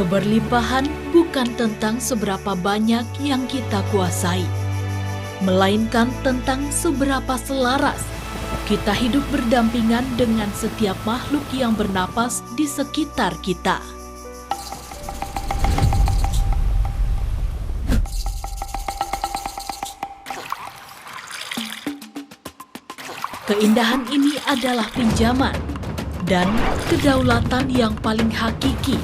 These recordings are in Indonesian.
Keberlimpahan bukan tentang seberapa banyak yang kita kuasai, melainkan tentang seberapa selaras kita hidup berdampingan dengan setiap makhluk yang bernapas di sekitar kita. Keindahan ini adalah pinjaman, dan kedaulatan yang paling hakiki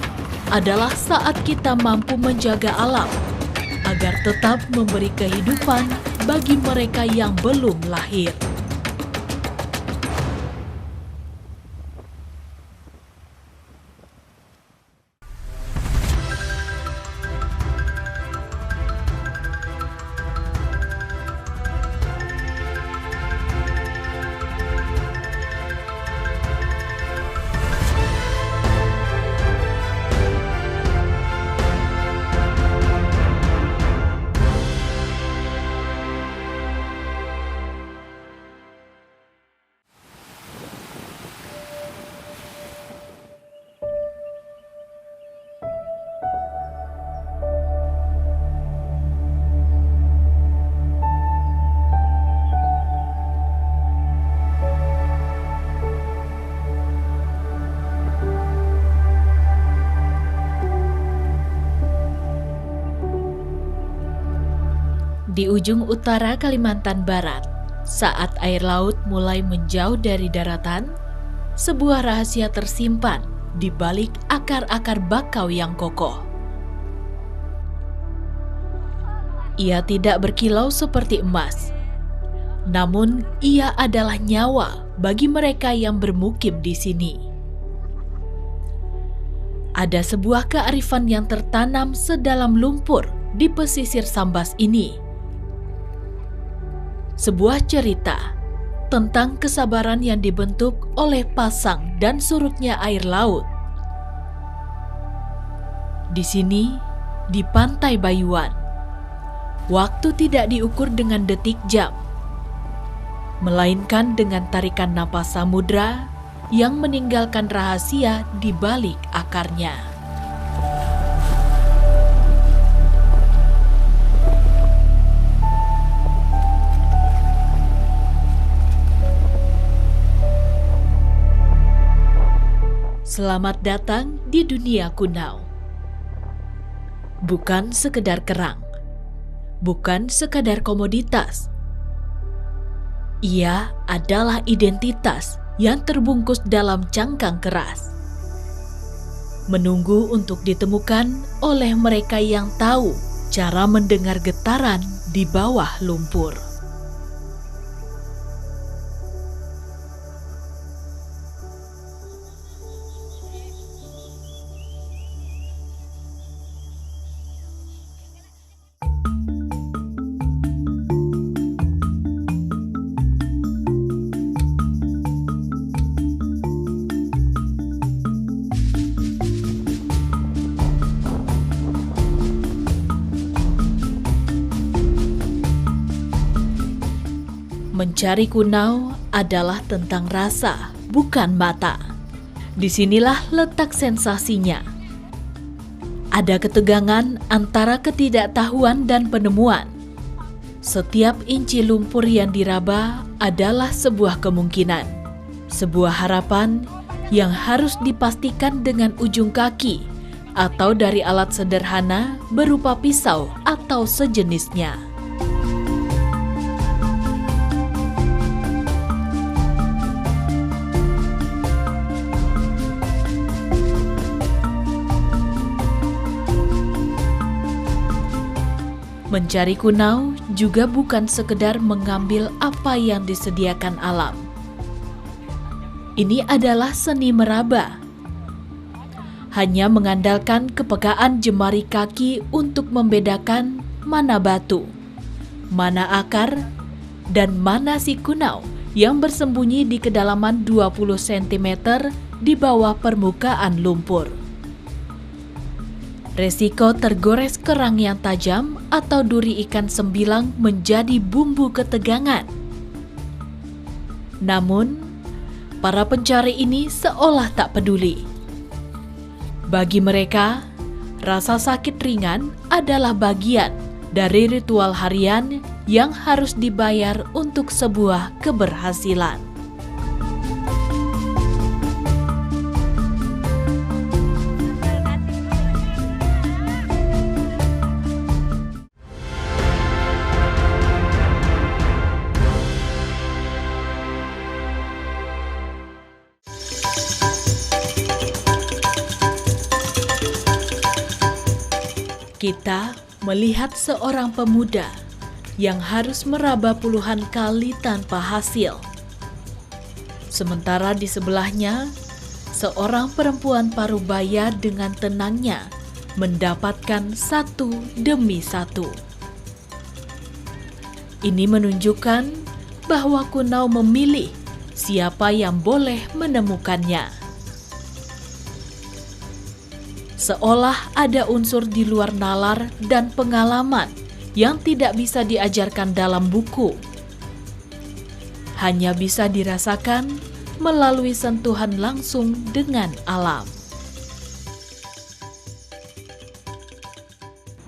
adalah saat kita mampu menjaga alam agar tetap memberi kehidupan bagi mereka yang belum lahir. Di ujung utara Kalimantan Barat, saat air laut mulai menjauh dari daratan, sebuah rahasia tersimpan di balik akar-akar bakau yang kokoh. Ia tidak berkilau seperti emas, namun ia adalah nyawa bagi mereka yang bermukim di sini. Ada sebuah kearifan yang tertanam sedalam lumpur di pesisir Sambas ini. Sebuah cerita tentang kesabaran yang dibentuk oleh pasang dan surutnya air laut. Di sini, di Pantai Bayuan, waktu tidak diukur dengan detik jam, melainkan dengan tarikan napas samudra yang meninggalkan rahasia di balik akarnya. Selamat datang di dunia Kunau. Bukan sekedar kerang, bukan sekadar komoditas. Ia adalah identitas yang terbungkus dalam cangkang keras, menunggu untuk ditemukan oleh mereka yang tahu cara mendengar getaran di bawah lumpur. Mencari Kunau adalah tentang rasa, bukan mata. Disinilah letak sensasinya. Ada ketegangan antara ketidaktahuan dan penemuan. Setiap inci lumpur yang diraba adalah sebuah kemungkinan, sebuah harapan yang harus dipastikan dengan ujung kaki atau dari alat sederhana berupa pisau atau sejenisnya. Mencari Kunau juga bukan sekedar mengambil apa yang disediakan alam. Ini adalah seni meraba. Hanya mengandalkan kepekaan jemari kaki untuk membedakan mana batu, mana akar, dan mana si Kunau yang bersembunyi di kedalaman 20 cm di bawah permukaan lumpur. Resiko tergores kerang yang tajam atau duri ikan sembilang menjadi bumbu ketegangan. Namun, para pencari ini seolah tak peduli. Bagi mereka, Rasa sakit ringan adalah bagian dari ritual harian yang harus dibayar untuk sebuah keberhasilan. Kita melihat seorang pemuda yang harus meraba puluhan kali tanpa hasil. Sementara di sebelahnya, seorang perempuan parubaya dengan tenangnya mendapatkan satu demi satu. Ini menunjukkan bahwa Kunau memilih siapa yang boleh menemukannya. Seolah ada unsur di luar nalar dan pengalaman yang tidak bisa diajarkan dalam buku. Hanya bisa dirasakan melalui sentuhan langsung dengan alam.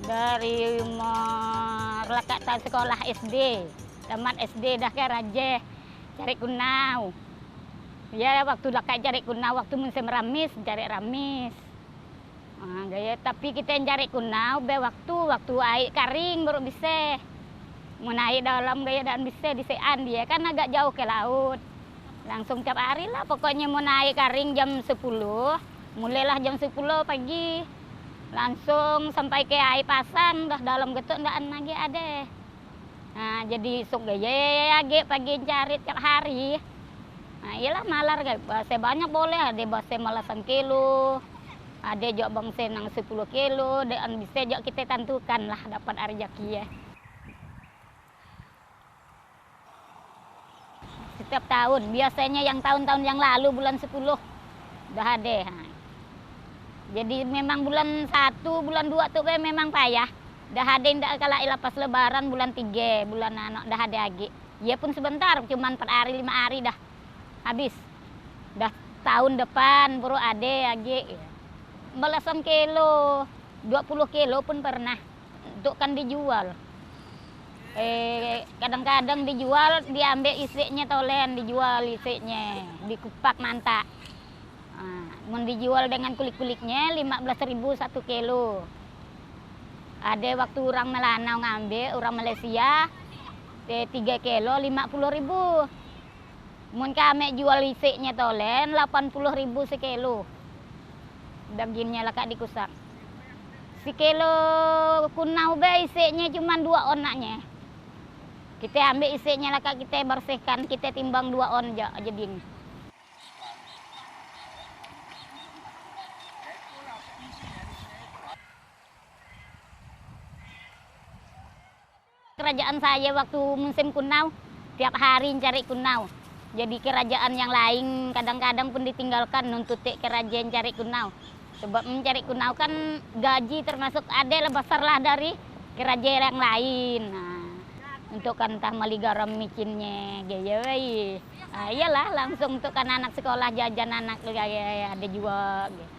Dari melekat sekolah SD, tamat SD dah ke Raja cari Kunau. Ya waktu dah cari Kunau, waktu musim ramis cari ramis. Gaya, tapi kita yang cari Kunau waktu air kering baru bisa. Mau naik dalam gaya dan bisa di Sean dia kan agak jauh ke laut. Langsung tiap hari lah pokoknya mau naik kering jam 10. Mulailah jam 10 pagi. Langsung sampai ke air pasang dah dalam getuk ndak lagi ada. Nah, jadi sok gaya pagi cari tiap hari. Nah, iyalah malar bahasa banyak boleh ada bahasa malasan kilo. Ada juga bang senang 10 kilo, dan bisa juga kita tentukan lah dapat rezeki ya. Setiap tahun, biasanya yang tahun-tahun yang lalu bulan 10 udah ada. Jadi memang bulan 1, bulan 2 tuh memang payah. Dah ada ndak kalau lepas lebaran bulan 3, bulan anak dah ada lagi. Ya pun sebentar, cuman 4 hari 5 hari dah habis. Dah tahun depan baru ada lagi. Belasan kilo, 20 kilo pun pernah. Untuk kan dijual. Kadang-kadang dijual, diambil isinya tolen, dijual isinya, dikupak mantap. Mau dijual dengan kulit-kulitnya 15.000 1 kilo. Ada waktu orang Melanau ngambil, orang Malaysia 3 kilo 50.000. Mun kami jual isinya tolen 80.000 sekilo. Dagingnya lah kak dikusak. Sekilo Kunau be isinya cuma 2 onaknya. Kita ambil isinya lah kak, kita bersihkan, kita timbang 2 on aja jadi. Kerajaan saya waktu musim Kunau tiap hari cari Kunau. Jadi kerajaan yang lain kadang-kadang pun ditinggalkan untuk kerajaan cari Kunau. Sebab mencari Kunau kan gaji termasuk ada lah besar lah dari kerajaan yang lain. Nah, untuk kan entah mali garam micinnya, gaya iyalah langsung untuk kan anak sekolah jajan anak gaya ada juga. Gaya.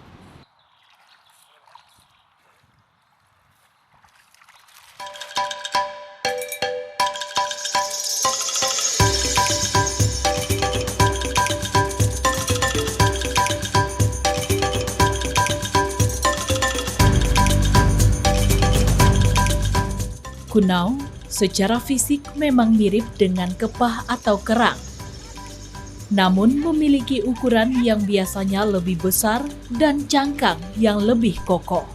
Kunau secara fisik memang mirip dengan kepah atau kerang, namun memiliki ukuran yang biasanya lebih besar dan cangkang yang lebih kokoh.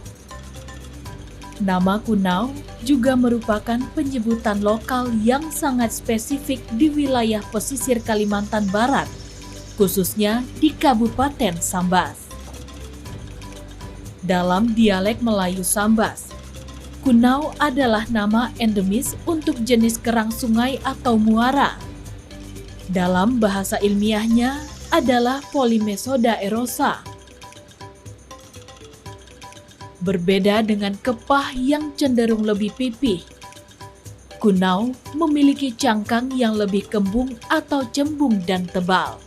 Nama Kunau juga merupakan penyebutan lokal yang sangat spesifik di wilayah pesisir Kalimantan Barat, khususnya di Kabupaten Sambas. Dalam dialek Melayu Sambas, Kunau adalah nama endemis untuk jenis kerang sungai atau muara. Dalam bahasa ilmiahnya adalah Polymesoda erosa. Berbeda dengan kepah yang cenderung lebih pipih, Kunau memiliki cangkang yang lebih kembung atau cembung dan tebal.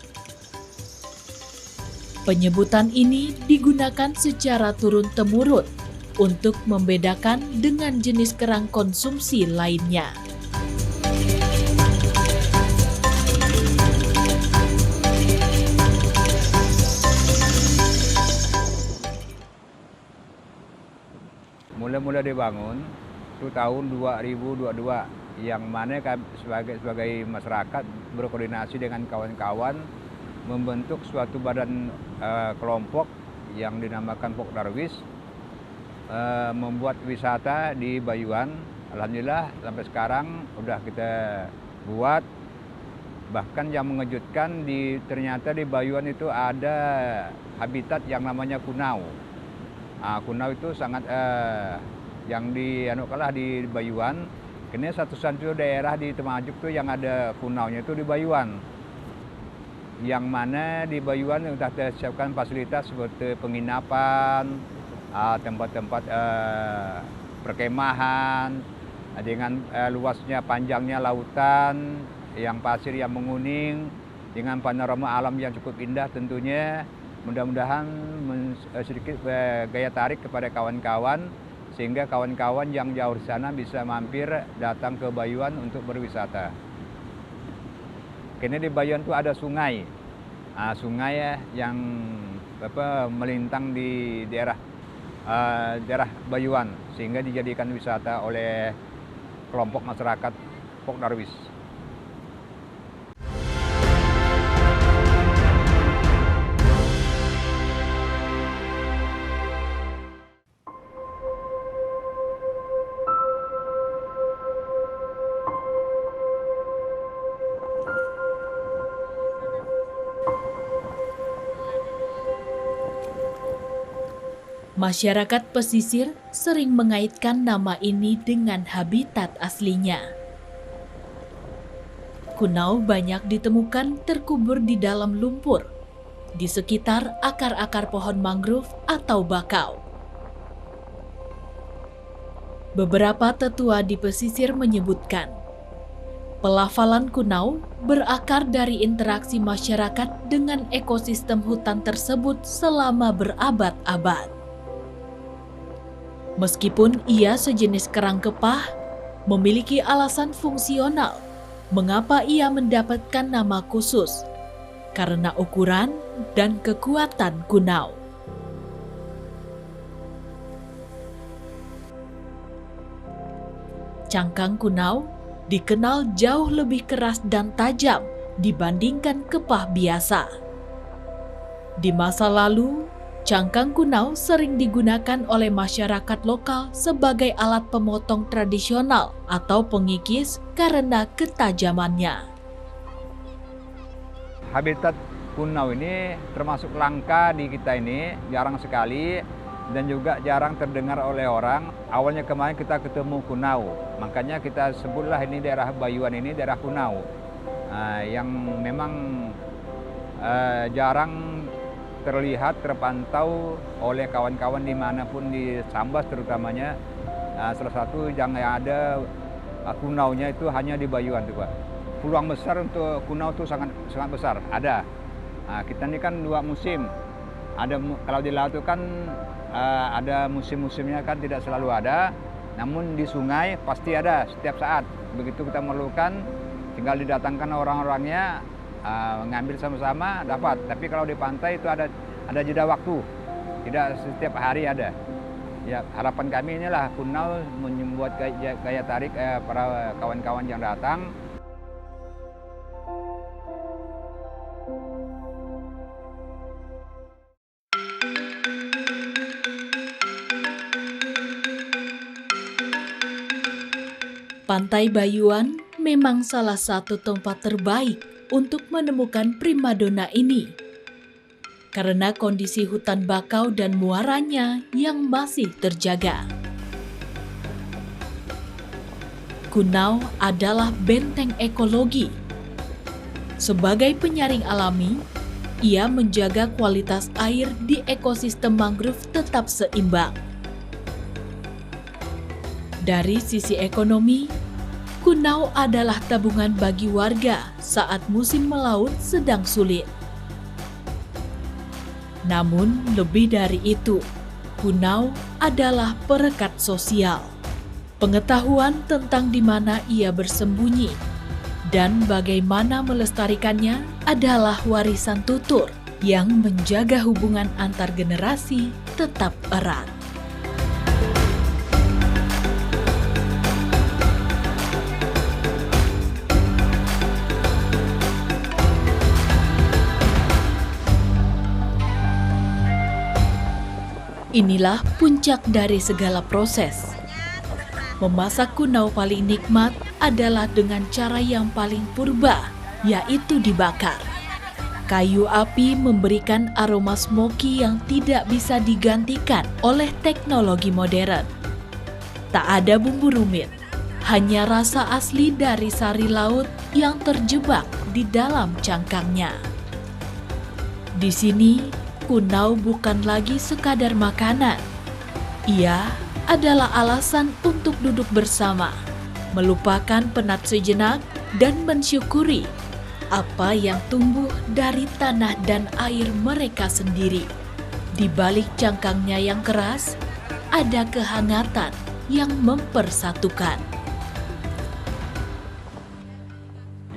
Penyebutan ini digunakan secara turun-temurun untuk membedakan dengan jenis kerang konsumsi lainnya. Mula-mula dibangun itu tahun 2022, yang mana kami sebagai masyarakat berkoordinasi dengan kawan-kawan membentuk suatu badan kelompok yang dinamakan Pok Darwis, membuat wisata di Bayuan. Alhamdulillah sampai sekarang udah kita buat. Bahkan yang mengejutkan ternyata di Bayuan itu ada habitat yang namanya kunau. Kunau itu sangat yang di Bayuan. Ini satu-satunya daerah di Temajuk tuh yang ada kunaunya itu di Bayuan. Yang mana di Bayuan sudah disiapkan fasilitas seperti penginapan, tempat-tempat perkemahan, dengan luasnya panjangnya lautan, yang pasir yang menguning, dengan panorama alam yang cukup indah tentunya. Mudah-mudahan sedikit gaya tarik kepada kawan-kawan, sehingga kawan-kawan yang jauh di sana bisa mampir datang ke Bayuan untuk berwisata. Kini di Bayuan itu ada sungai, sungai yang melintang di daerah Bayuan, sehingga dijadikan wisata oleh kelompok masyarakat Pok Darwis. Masyarakat pesisir sering mengaitkan nama ini dengan habitat aslinya. Kunau banyak ditemukan terkubur di dalam lumpur, di sekitar akar-akar pohon mangrove atau bakau. Beberapa tetua di pesisir menyebutkan, pelafalan kunau berakar dari interaksi masyarakat dengan ekosistem hutan tersebut selama berabad-abad. Meskipun ia sejenis kerang kepah, memiliki alasan fungsional mengapa ia mendapatkan nama khusus, karena ukuran dan kekuatan kunau. Cangkang kunau dikenal jauh lebih keras dan tajam dibandingkan kepah biasa. Di masa lalu, cangkang kunau sering digunakan oleh masyarakat lokal sebagai alat pemotong tradisional atau pengikis karena ketajamannya. Habitat kunau ini termasuk langka di kita ini, jarang sekali dan juga jarang terdengar oleh orang. Awalnya kemarin kita ketemu kunau, makanya kita sebutlah ini daerah Bayuan ini daerah kunau, yang memang jarang terlihat, terpantau oleh kawan-kawan dimanapun di Sambas terutamanya. Salah satu yang ada kunaunya itu hanya di Bayuan tuh Pak. Peluang besar untuk kunau itu sangat besar, ada. Kita ini kan 2 musim. Ada kalau di laut itu kan ada musim-musimnya kan tidak selalu ada. Namun di sungai pasti ada setiap saat. Begitu kita memerlukan, tinggal didatangkan orang-orangnya, ngambil sama-sama dapat. Tapi kalau di pantai itu ada jeda waktu, tidak setiap hari ada. Ya, harapan kami inilah kunau membuat gaya tarik para kawan-kawan yang datang. Pantai Bayuan memang salah satu tempat terbaik untuk menemukan primadona ini, karena kondisi hutan bakau dan muaranya yang masih terjaga. Kunau adalah benteng ekologi. Sebagai penyaring alami, ia menjaga kualitas air di ekosistem mangrove tetap seimbang. Dari sisi ekonomi, kunau adalah tabungan bagi warga saat musim melaut sedang sulit. Namun lebih dari itu, Kunau adalah perekat sosial. Pengetahuan tentang di mana ia bersembunyi dan bagaimana melestarikannya adalah warisan tutur yang menjaga hubungan antar generasi tetap erat. Inilah puncak dari segala proses. Memasak kunau paling nikmat adalah dengan cara yang paling purba, yaitu dibakar. Kayu api memberikan aroma smoky yang tidak bisa digantikan oleh teknologi modern. Tak ada bumbu rumit, hanya rasa asli dari sari laut yang terjebak di dalam cangkangnya. Di sini, kunau bukan lagi sekadar makanan. Ia adalah alasan untuk duduk bersama, melupakan penat sejenak, dan mensyukuri apa yang tumbuh dari tanah dan air mereka sendiri. Di balik cangkangnya yang keras, ada kehangatan yang mempersatukan.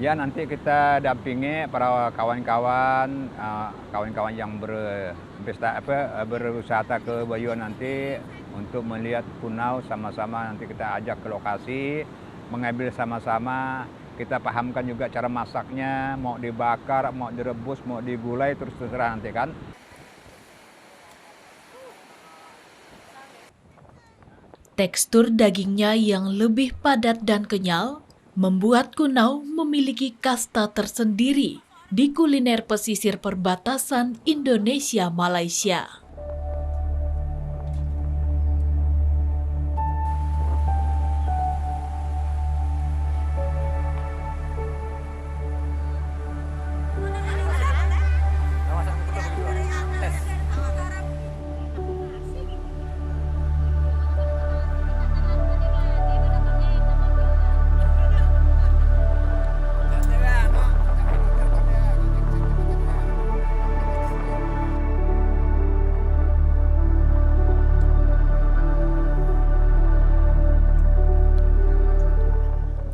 Ya, nanti kita dampingi para kawan-kawan yang berwisata ke Bayuan nanti untuk melihat kunau sama-sama. Nanti kita ajak ke lokasi, mengambil sama-sama, kita pahamkan juga cara masaknya, mau dibakar, mau direbus, mau digulai, terus terserah nanti kan. Tekstur dagingnya yang lebih padat dan kenyal membuat kunau memiliki kasta tersendiri di kuliner pesisir perbatasan Indonesia-Malaysia.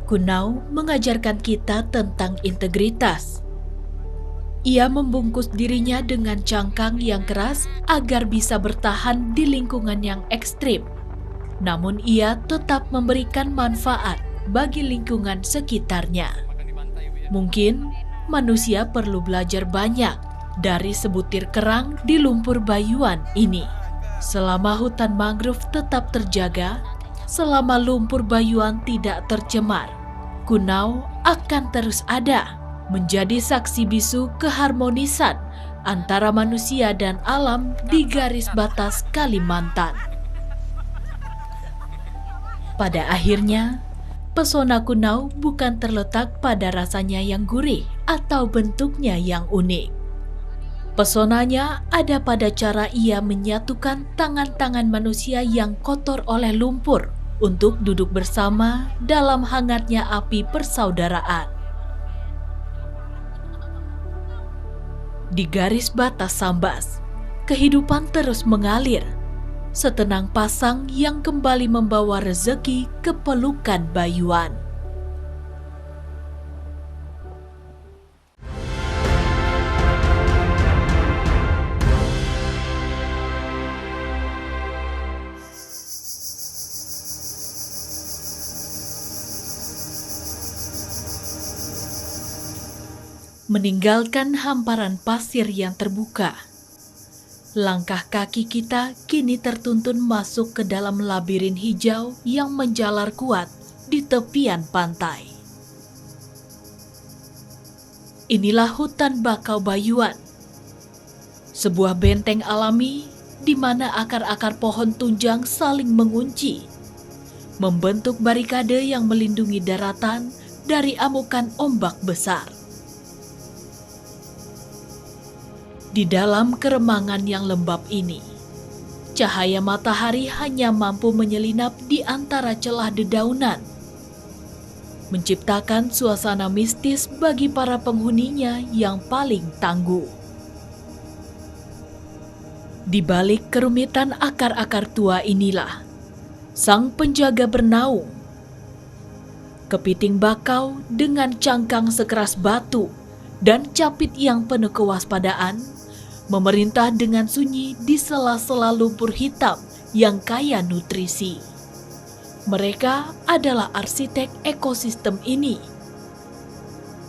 Kunau mengajarkan kita tentang integritas. Ia membungkus dirinya dengan cangkang yang keras agar bisa bertahan di lingkungan yang ekstrim. Namun ia tetap memberikan manfaat bagi lingkungan sekitarnya. Mungkin manusia perlu belajar banyak dari sebutir kerang di lumpur Bayuan ini. Selama hutan mangrove tetap terjaga, selama lumpur Bayuan tidak tercemar, kunau akan terus ada, menjadi saksi bisu keharmonisan antara manusia dan alam di garis batas Kalimantan. Pada akhirnya, pesona kunau bukan terletak pada rasanya yang gurih atau bentuknya yang unik. Pesonanya ada pada cara ia menyatukan tangan-tangan manusia yang kotor oleh lumpur untuk duduk bersama dalam hangatnya api persaudaraan. Di garis batas Sambas, kehidupan terus mengalir, setenang pasang yang kembali membawa rezeki ke pelukan Bayuan. Meninggalkan hamparan pasir yang terbuka, langkah kaki kita kini tertuntun masuk ke dalam labirin hijau yang menjalar kuat di tepian pantai. Inilah hutan bakau Bayuan, sebuah benteng alami di mana akar-akar pohon tunjang saling mengunci, membentuk barikade yang melindungi daratan dari amukan ombak besar. Di dalam keremangan yang lembab ini, cahaya matahari hanya mampu menyelinap di antara celah dedaunan, menciptakan suasana mistis bagi para penghuninya yang paling tangguh. Di balik kerumitan akar-akar tua inilah, sang penjaga bernaung. Kepiting bakau dengan cangkang sekeras batu dan capit yang penuh kewaspadaan, memerintah dengan sunyi di sela-sela lumpur hitam yang kaya nutrisi. Mereka adalah arsitek ekosistem ini.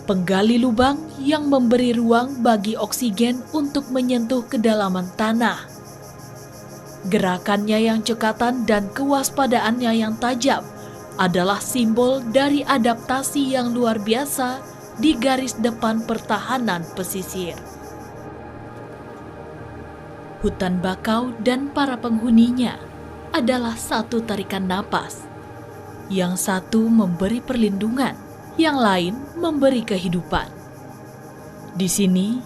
Penggali lubang yang memberi ruang bagi oksigen untuk menyentuh kedalaman tanah. Gerakannya yang cekatan dan kewaspadaannya yang tajam adalah simbol dari adaptasi yang luar biasa di garis depan pertahanan pesisir. Hutan bakau dan para penghuninya adalah satu tarikan napas. Yang satu memberi perlindungan, yang lain memberi kehidupan. Di sini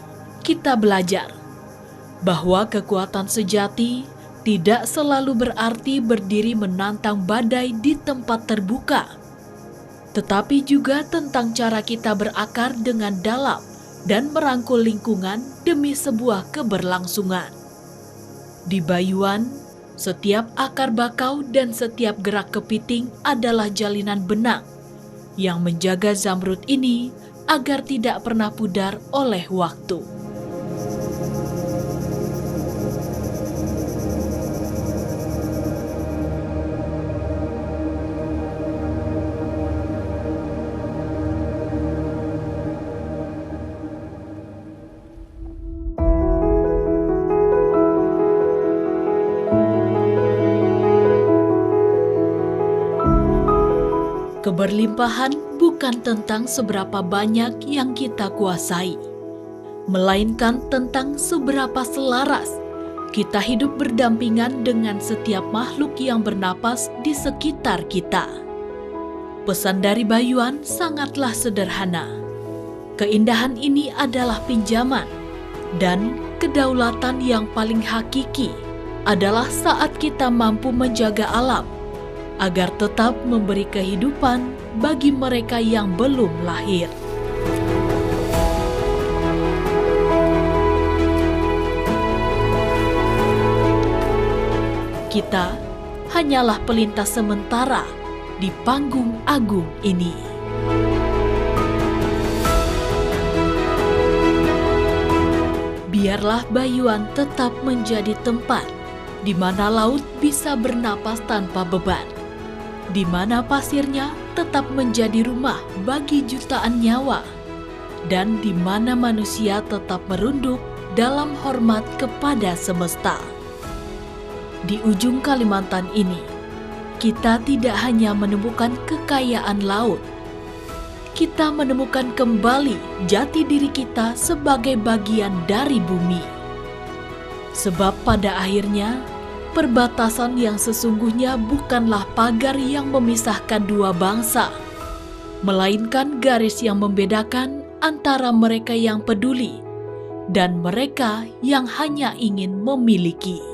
kita belajar bahwa kekuatan sejati tidak selalu berarti berdiri menantang badai di tempat terbuka, tetapi juga tentang cara kita berakar dengan dalam dan merangkul lingkungan demi sebuah keberlangsungan. Di Bayuan, setiap akar bakau dan setiap gerak kepiting adalah jalinan benang yang menjaga zamrud ini agar tidak pernah pudar oleh waktu. Keberlimpahan bukan tentang seberapa banyak yang kita kuasai, melainkan tentang seberapa selaras kita hidup berdampingan dengan setiap makhluk yang bernapas di sekitar kita. Pesan dari Bayuan sangatlah sederhana. Keindahan ini adalah pinjaman, dan kedaulatan yang paling hakiki adalah saat kita mampu menjaga alam agar tetap memberi kehidupan bagi mereka yang belum lahir. Kita hanyalah pelintas sementara di panggung agung ini. Biarlah Bayuan tetap menjadi tempat di mana laut bisa bernapas tanpa beban, di mana pasirnya tetap menjadi rumah bagi jutaan nyawa, dan di mana manusia tetap merunduk dalam hormat kepada semesta. Di ujung Kalimantan ini, kita tidak hanya menemukan kekayaan laut, kita menemukan kembali jati diri kita sebagai bagian dari bumi. Sebab pada akhirnya, perbatasan yang sesungguhnya bukanlah pagar yang memisahkan dua bangsa, melainkan garis yang membedakan antara mereka yang peduli dan mereka yang hanya ingin memiliki.